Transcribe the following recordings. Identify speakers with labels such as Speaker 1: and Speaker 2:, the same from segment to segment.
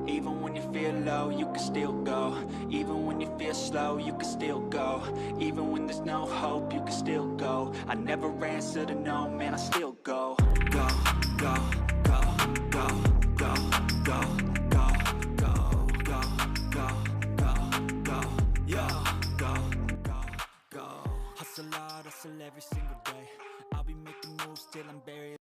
Speaker 1: Even when you feel low, you can still go. Even when you feel slow, you can still go. Even when there's no hope, you can still go. I never answer to no, man, I still go. Go, go, go, go, go, go, go, go, go, go, go, go, yo, go, go, go. Hustle hard, hustle every single day. I'll be making moves till I'm buried.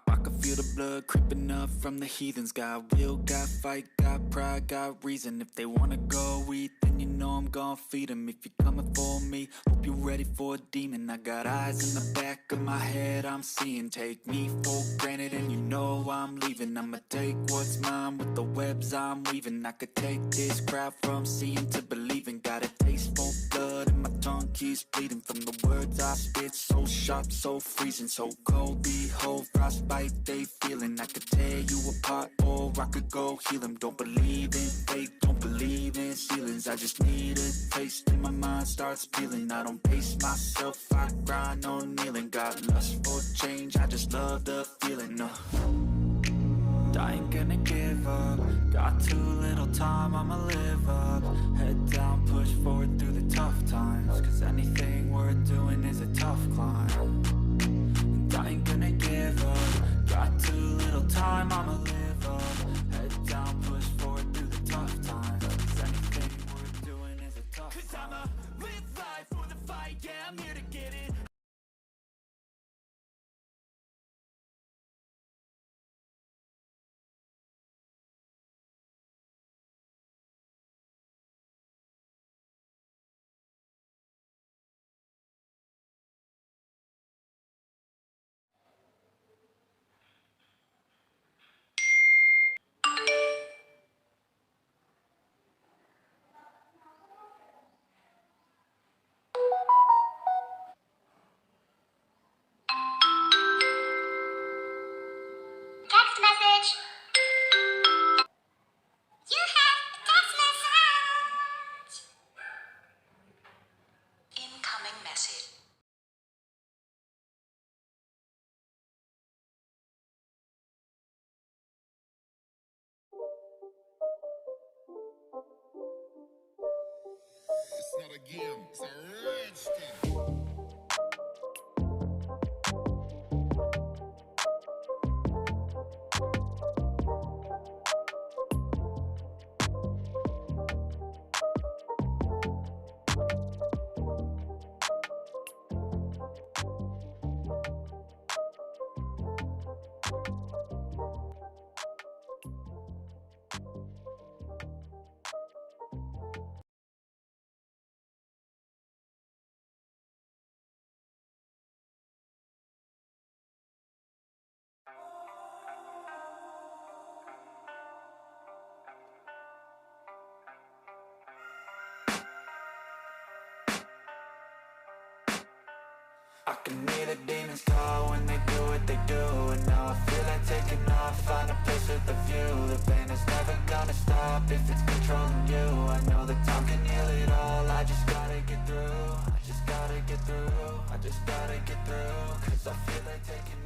Speaker 1: I can feel the blood creeping up from the heathens. Got will, got fight, got pride, got reason. If they wanna go eat, then you know I'm gon' feed them. If you're coming for me, hope you're ready for a demon. I got eyes in the back of my head, I'm seeing. Take me for granted and you know I'm leaving. I'ma take what's mine with the webs I'm weaving. I could take this crowd from seeing to believing. Got a taste for blood and my tongue keeps bleeding. From the words I spit, so sharp, so freezing. So cold, behold, frostbite they feeling. I could tear you apart or I could go heal them. Don't believe in fate, don't believe in ceilings. I just need a taste and my mind starts peeling. I don't pace myself, I grind on kneeling. Got lust for change, I just love the feeling. I ain't gonna give up. Got too little time, I'ma live up. Head down, push forward through the tough times. Cause anything worth doing is a tough climb. And I ain't gonna give up. Got too little time, I'ma live up. Head down, push forward through the tough times. Cause anything worth doing is a tough climb. Cause I'ma live life for the fight, yeah, I'm here to get it.
Speaker 2: Text message. You have a text message. Incoming message.
Speaker 3: It's not a game, it's a rage thing.
Speaker 1: I can hear the demons call when they do what they do. And now I feel like taking off, find a place with a view. The pain is never gonna stop if it's controlling you. I know that time can heal I just gotta get through, I just gotta get through, I just gotta get through, 'cause I feel like taking